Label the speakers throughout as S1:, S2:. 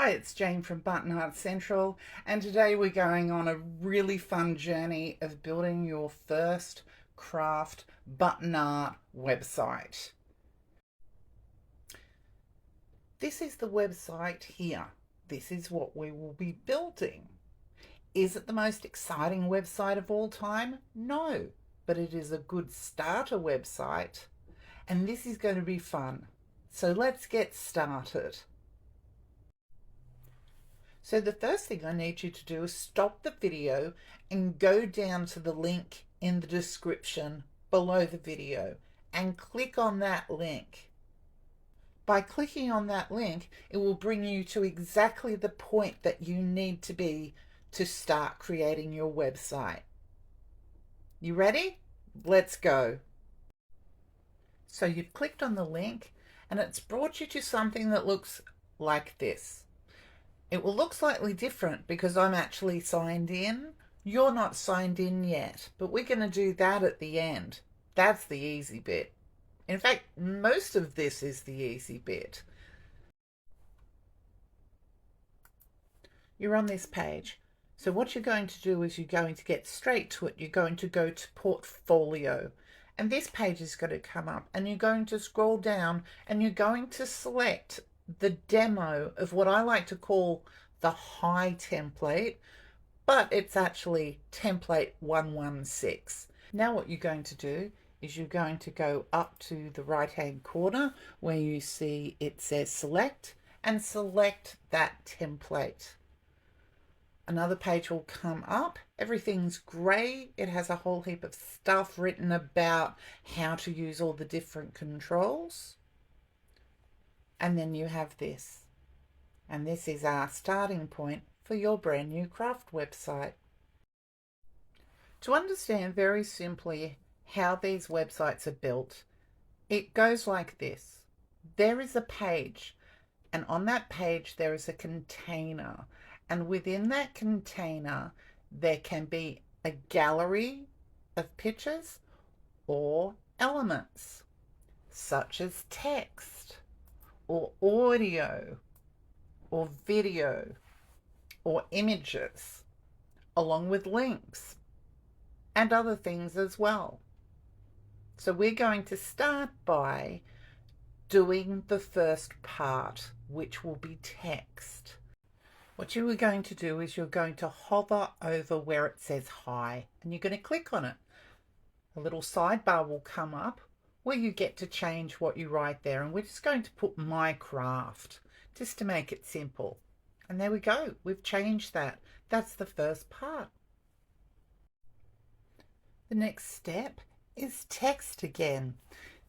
S1: Hi, it's Jane from Buttonart Central, and today we're going on a really fun journey of building your first craft button art website. This is the website here. This is what we will be building. Is it the most exciting website of all time? No, but it is a good starter website, and this is going to be fun. So let's get started. So the first thing I need you to do is stop the video and go down to the link in the description below the video and click on that link. By clicking on that link, it will bring you to exactly the point that you need to be to start creating your website. You ready? Let's go. So you've clicked on the link and it's brought you to something that looks like this. It will look slightly different because I'm actually signed in. You're not signed in yet, but we're going to do that at the end. That's the easy bit. In fact, most of this is the easy bit. You're on this page. So what you're going to do is you're going to get straight to it. You're going to go to Portfolio. And this page is going to come up and you're going to scroll down and you're going to select the demo of what I like to call the high template, but it's actually template 116. Now what you're going to do is you're going to go up to the right hand corner where you see it says select and select that template. Another page will come up. Everything's grey. It has a whole heap of stuff written about how to use all the different controls. And then you have this. And this is our starting point for your brand new craft website. To understand very simply how these websites are built, it goes like this. There is a page, and on that page there is a container. And within that container, there can be a gallery of pictures or elements, such as text, or audio, or video, or images, along with links and other things as well. So we're going to start by doing the first part, which will be text. What you are going to do is you're going to hover over where it says hi and you're going to click on it. A little sidebar will come up where you get to change what you write there, and we're just going to put my craft just to make it simple. And there we go, we've changed that. That's the first part. The next step is text again.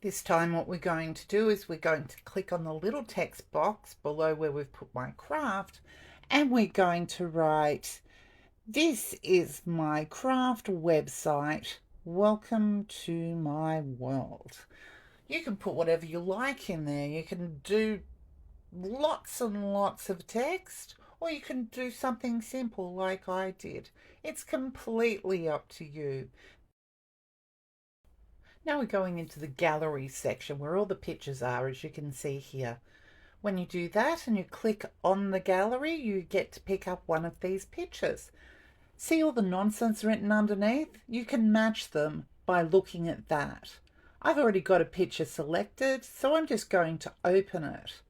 S1: This time what we're going to do is we're going to click on the little text box below where we've put my craft, and we're going to write, "This is my craft website. Welcome to my world." You can put whatever you like in there. You can do lots and lots of text, or you can do something simple like I did. It's completely up to you. Now we're going into the gallery section where all the pictures are, as you can see here. When you do that and you click on the gallery, you get to pick up one of these pictures. See all the nonsense written underneath? You can match them by looking at that. I've already got a picture selected, so I'm just going to open it.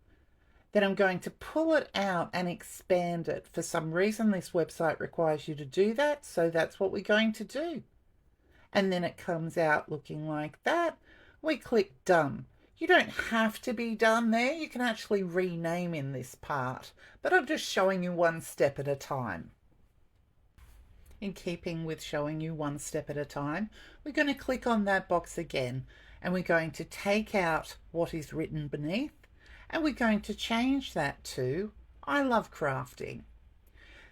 S1: Then I'm going to pull it out and expand it. For some reason, this website requires you to do that, so that's what we're going to do. And then it comes out looking like that. We click done. You don't have to be done there. You can actually rename in this part, but I'm just showing you one step at a time. In keeping with showing you one step at a time, we're going to click on that box again, and we're going to take out what is written beneath, and we're going to change that to "I love crafting."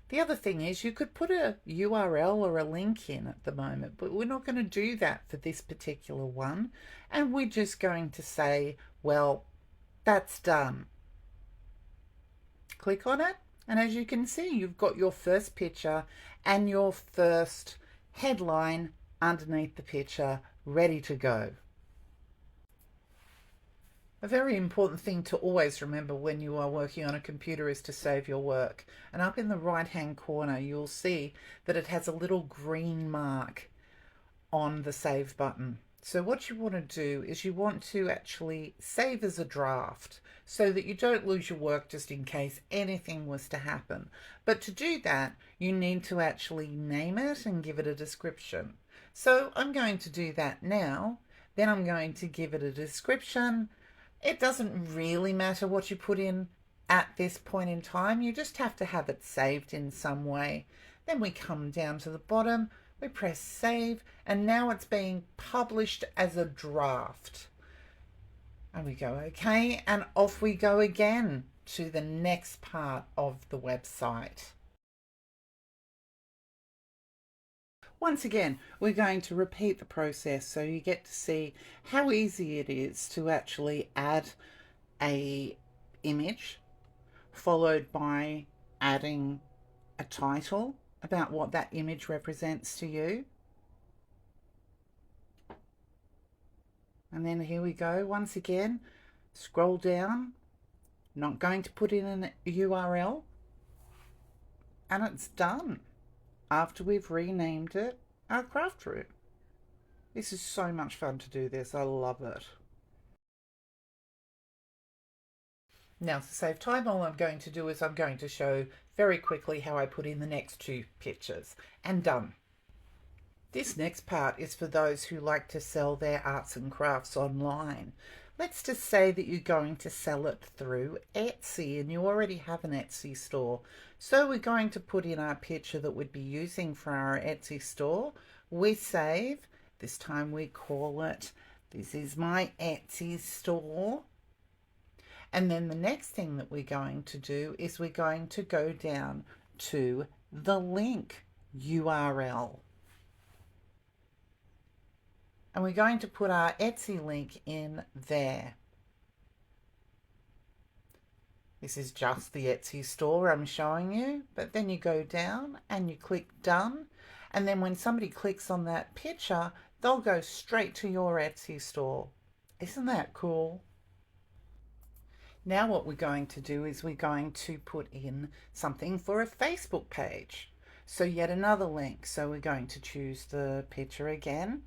S1: The other thing is you could put a URL or a link in at the moment, but we're not going to do that for this particular one. And we're just going to say, well, that's done. Click on it. And as you can see, you've got your first picture and your first headline underneath the picture ready to go. A very important thing to always remember when you are working on a computer is to save your work. And up in the right hand corner, you'll see that it has a little green mark on the save button. So what you want to do is you want to actually save as a draft so that you don't lose your work just in case anything was to happen. But to do that, you need to actually name it and give it a description. So I'm going to do that now. Then I'm going to give it a description. It doesn't really matter what you put in at this point in time. You just have to have it saved in some way. Then we come down to the bottom, we press save, and now it's being published as a draft. And we go okay, and off we go again to the next part of the website. Once again, we're going to repeat the process so you get to see how easy it is to actually add a image followed by adding a title about what that image represents to you. And then here we go. Once again, scroll down, not going to put in an URL, and it's done after we've renamed it our craft room. This is so much fun to do this. I love it. Now to save time, all I'm going to do is I'm going to show very quickly how I put in the next two pictures, and done. This next part is for those who like to sell their arts and crafts online. Let's just say that you're going to sell it through Etsy and you already have an Etsy store. So we're going to put in our picture that we'd be using for our Etsy store. We save. This time we call it, this is my Etsy store. And then the next thing that we're going to do is we're going to go down to the link URL. And we're going to put our Etsy link in there. This is just the Etsy store I'm showing you, but then you go down and you click done. And then when somebody clicks on that picture, they'll go straight to your Etsy store. Isn't that cool? Now what we're going to do is we're going to put in something for a Facebook page. So yet another link. So we're going to choose the picture again.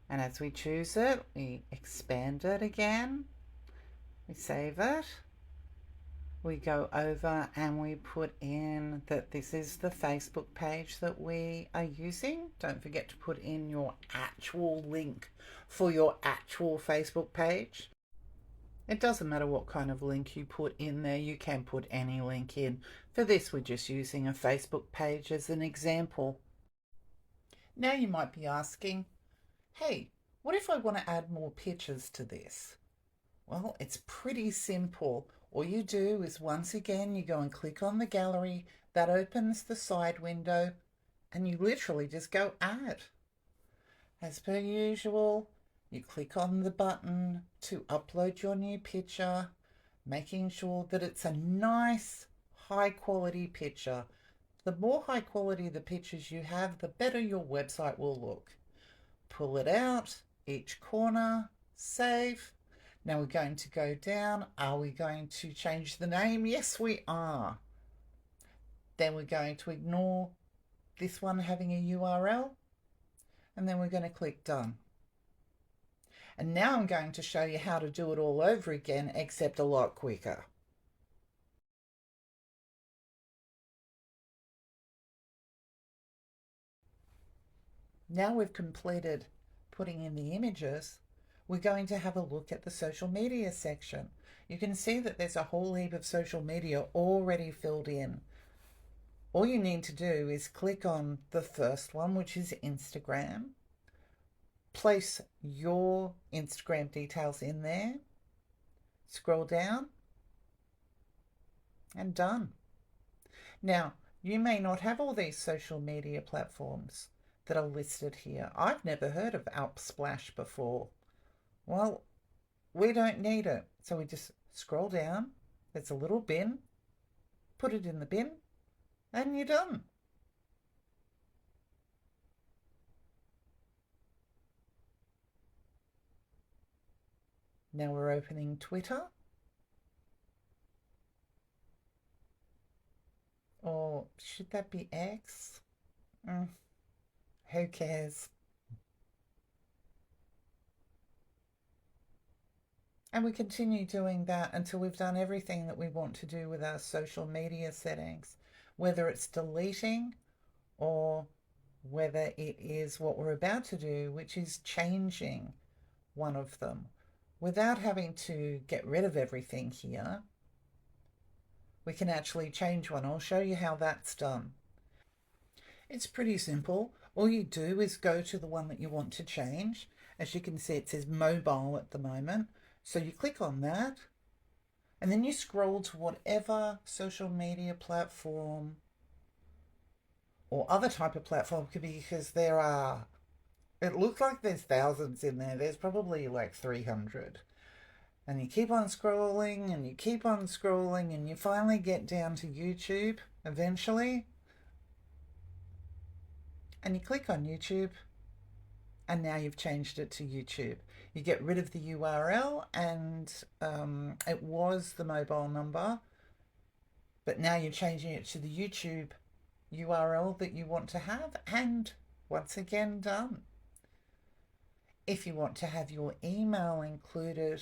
S1: And as we choose it, we expand it again. We save it. We go over and we put in that this is the Facebook page that we are using. Don't forget to put in your actual link for your actual Facebook page. It doesn't matter what kind of link you put in there. You can put any link in. For this, we're just using a Facebook page as an example. Now you might be asking, hey, what if I want to add more pictures to this? Well, it's pretty simple. All you do is once again, you go and click on the gallery. That opens the side window and you literally just go add. As per usual, you click on the button to upload your new picture, making sure that it's a nice, high quality picture. The more high quality the pictures you have, the better your website will look. Pull it out, each corner, save. Now we're going to go down. Are we going to change the name? Yes, we are. Then we're going to ignore this one having a URL. And then we're going to click done. And now I'm going to show you how to do it all over again, except a lot quicker. Now we've completed putting in the images, we're going to have a look at the social media section. You can see that there's a whole heap of social media already filled in. All you need to do is click on the first one, which is Instagram. Place your Instagram details in there. Scroll down and done. Now, you may not have all these social media platforms that are listed here. I've never heard of Alpsplash before. Well, we don't need it. So we just scroll down. There's a little bin. Put it in the bin and you're done. Now we're opening Twitter. Or should that be X? Mm, who cares? And we continue doing that until we've done everything that we want to do with our social media settings, whether it's deleting or whether it is what we're about to do, which is changing one of them. Without having to get rid of everything here, we can actually change one. I'll show you how that's done. It's pretty simple. All you do is go to the one that you want to change. As you can see, it says mobile at the moment. So you click on that and then you scroll to whatever social media platform or other type of platform could be, because there are, it looks like there's thousands in there. There's probably like 300. And you keep on scrolling and you keep on scrolling and you finally get down to YouTube eventually. And you click on YouTube and now you've changed it to YouTube. You get rid of the URL and it was the mobile number, but now you're changing it to the YouTube URL that you want to have, and once again done. If you want to have your email included,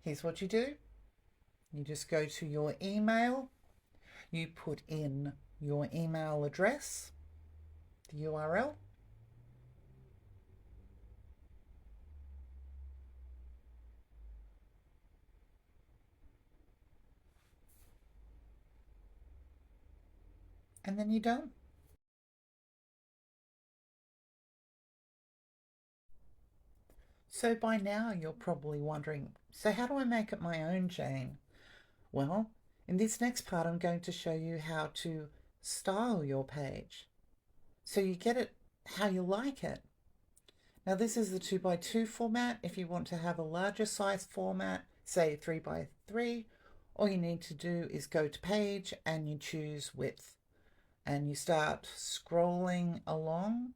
S1: here's what you do. You just go to your email, you put in your email address, the URL, and then you're done. So by now you're probably wondering, so how do I make it my own, Jane? Well, in this next part I'm going to show you how to style your page so you get it how you like it. Now this is the 2x2 format. If you want to have a larger size format, say 3x3, all you need to do is go to page and you choose width. And you start scrolling along,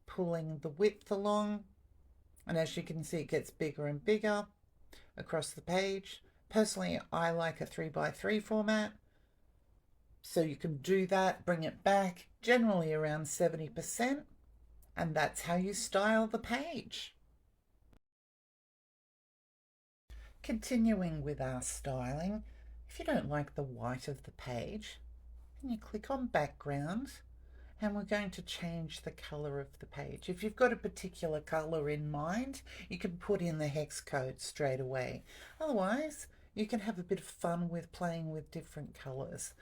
S1: pulling the width along. And as you can see, it gets bigger and bigger across the page. Personally, I like a 3x3 format. So you can do that, bring it back, generally around 70%. And that's how you style the page. Continuing with our styling, if you don't like the white of the page, then you click on background and we're going to change the colour of the page. If you've got a particular colour in mind, you can put in the hex code straight away. Otherwise, you can have a bit of fun with playing with different colours.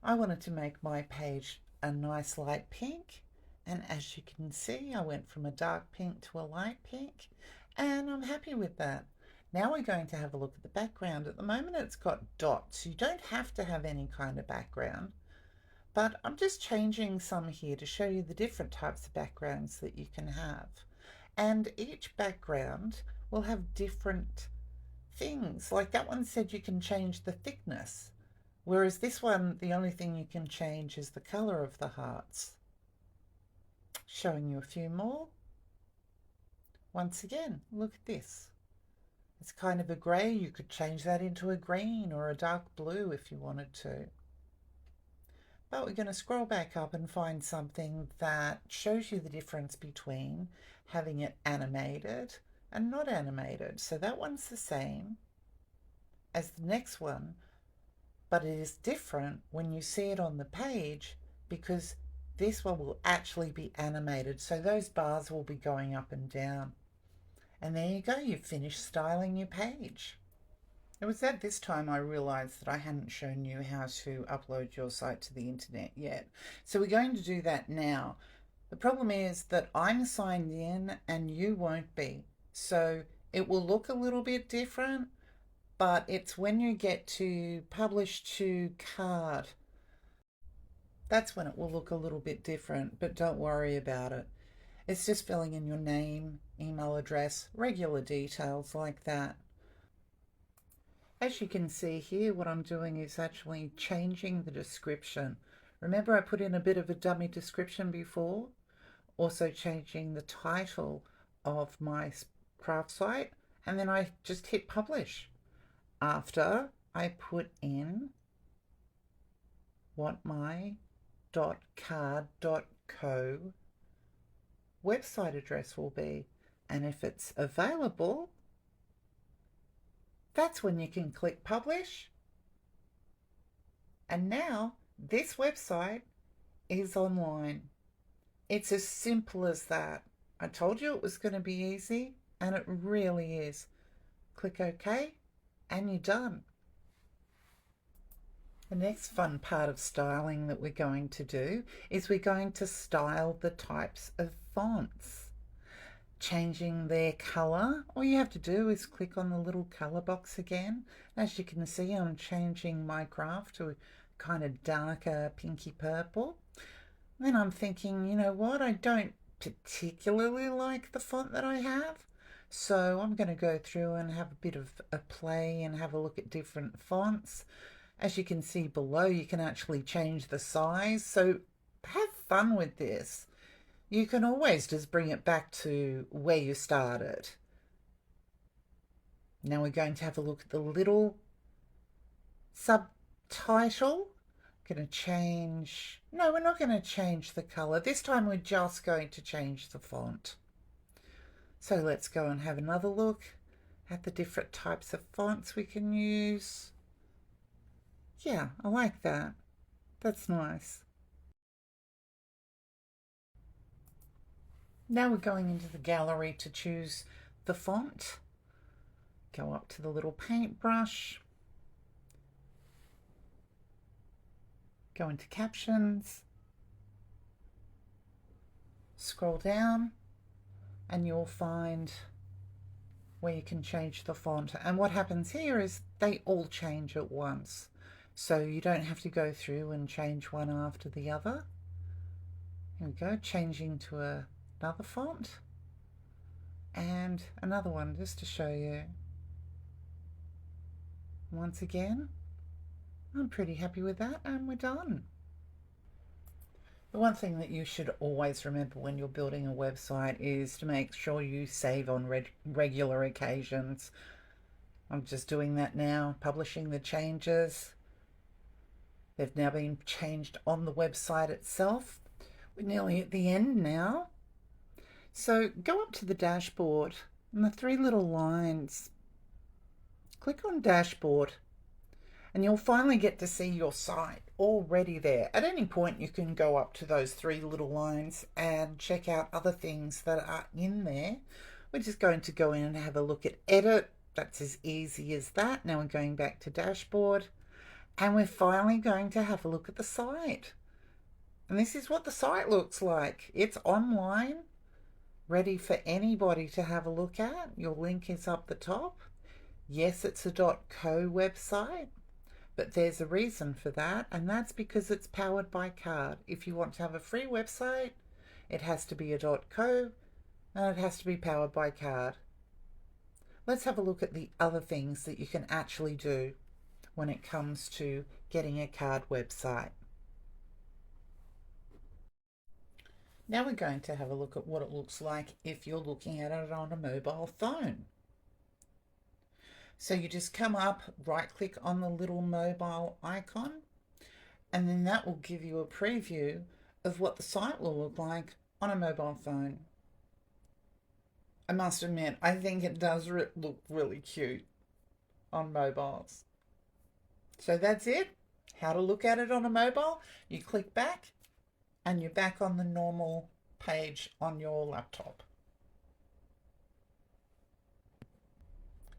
S1: I wanted to make my page a nice light pink, and as you can see, I went from a dark pink to a light pink, and I'm happy with that. Now we're going to have a look at the background. At the moment it's got dots. You don't have to have any kind of background, but I'm just changing some here to show you the different types of backgrounds that you can have. And each background will have different things. Like that one said you can change the thickness, whereas this one, the only thing you can change is the colour of the hearts. Showing you a few more. Once again, look at this. It's kind of a grey. You could change that into a green or a dark blue if you wanted to. But we're going to scroll back up and find something that shows you the difference between having it animated and not animated. So that one's the same as the next one, but it is different when you see it on the page because this one will actually be animated. So those bars will be going up and down. And there you go, you've finished styling your page. It was at this time I realised that I hadn't shown you how to upload your site to the internet yet. So we're going to do that now. The problem is that I'm signed in and you won't be. So it will look a little bit different, but it's when you get to publish to card. That's when it will look a little bit different, but don't worry about it. It's just filling in your name, email address, regular details like that. As you can see here, what I'm doing is actually changing the description. Remember I put in a bit of a dummy description before? Also changing the title of my craft site and then I just hit publish. After I put in what my .card.co website address will be. And if it's available, that's when you can click publish. And now this website is online. It's as simple as that. I told you it was going to be easy, and it really is. Click OK, and you're done. The next fun part of styling that we're going to do is we're going to style the types of fonts. Changing their colour, all you have to do is click on the little colour box again. As you can see, I'm changing my graph to a kind of darker pinky purple. Then I'm thinking, you know what, I don't particularly like the font that I have, so I'm going to go through and have a bit of a play and have a look at different fonts. As you can see below, you can actually change the size, so have fun with this. You can always just bring it back to where you started. Now we're going to have a look at the little subtitle. I'm going to change, no, we're not going to change the colour. This time we're just going to change the font. So let's go and have another look at the different types of fonts we can use. Yeah, I like that. That's nice. Now we're going into the gallery to choose the font. Go up to the little paintbrush. Go into captions. Scroll down and you'll find where you can change the font. And what happens here is they all change at once. So you don't have to go through and change one after the other. Here we go, changing to another font and another one just to show you. Once again, I'm pretty happy with that, and we're done. The one thing that you should always remember when you're building a website is to make sure you save on regular occasions. I'm just doing that now, publishing the changes. They've now been changed on the website itself. We're nearly at the end now. So go up to the dashboard and the three little lines. Click on dashboard and you'll finally get to see your site already there. At any point you can go up to those three little lines and check out other things that are in there. We're just going to go in and have a look at edit. That's as easy as that. Now we're going back to dashboard and we're finally going to have a look at the site. And this is what the site looks like. It's online, ready for anybody to have a look at. Your link is up the top. Yes, it's a .co website, but there's a reason for that, and that's because it's powered by card. If you want to have a free website, it has to be a .co and it has to be powered by card. Let's have a look at the other things that you can actually do when it comes to getting a card website. Now we're going to have a look at what it looks like if you're looking at it on a mobile phone. So you just come up, right click on the little mobile icon, and then that will give you a preview of what the site will look like on a mobile phone. I must admit, I think it does look really cute on mobiles. So that's it. How to look at it on a mobile. You click back and you're back on the normal page on your laptop.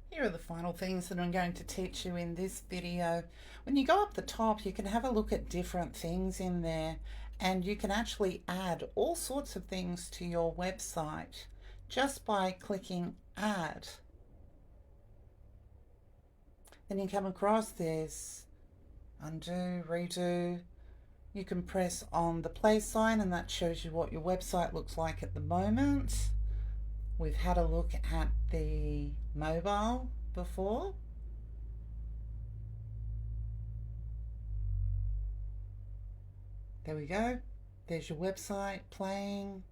S1: Here are the final things that I'm going to teach you in this video. When you go up the top, you can have a look at different things in there, and you can actually add all sorts of things to your website just by clicking add. Then you come across this undo, redo. You can press on the play sign and that shows you what your website looks like at the moment. We've had a look at the mobile before. There we go. There's your website playing,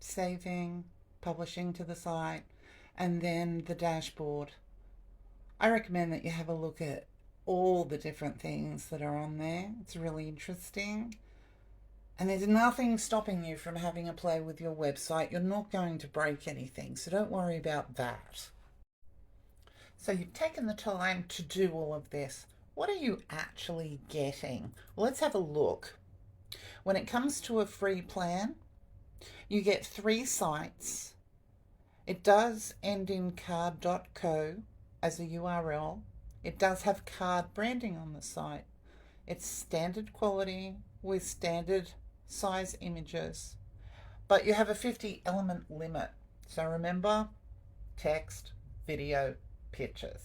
S1: saving. publishing to the site, and then the dashboard. I recommend that you have a look at all the different things that are on there. It's really interesting. And there's nothing stopping you from having a play with your website. You're not going to break anything, so don't worry about that. So you've taken the time to do all of this. What are you actually getting? Well, let's have a look. When it comes to a free plan, you get 3 sites. It does end in card.co as a URL. It does have card branding on the site. It's standard quality with standard size images. But you have a 50 element limit. So remember, text, video, pictures.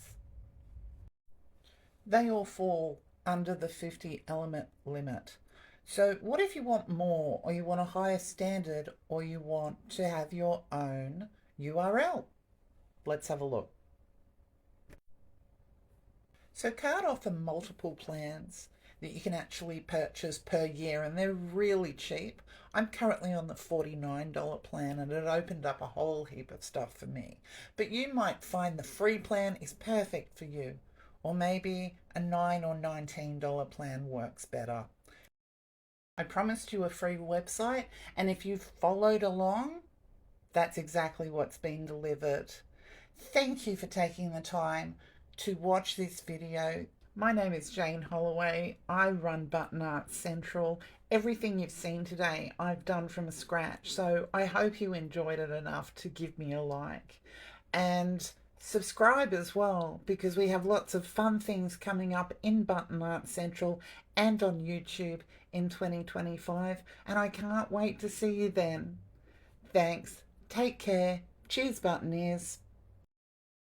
S1: They all fall under the 50 element limit. So what if you want more, or you want a higher standard, or you want to have your own URL? Let's have a look. So Card offer multiple plans that you can actually purchase per year, and they're really cheap. I'm currently on the $49 plan, and it opened up a whole heap of stuff for me. But you might find the free plan is perfect for you, or maybe a $9 or $19 plan works better. I promised you a free website, and if you've followed along, that's exactly what's been delivered. Thank you for taking the time to watch this video. My name is Jane Holloway. I run Buttonart Central. Everything you've seen today I've done from scratch, so I hope you enjoyed it enough to give me a like. And subscribe as well, because we have lots of fun things coming up in Buttonart Central and on YouTube in 2025, and I can't wait to see you then. Thanks. Take care. Cheers, buttoneers.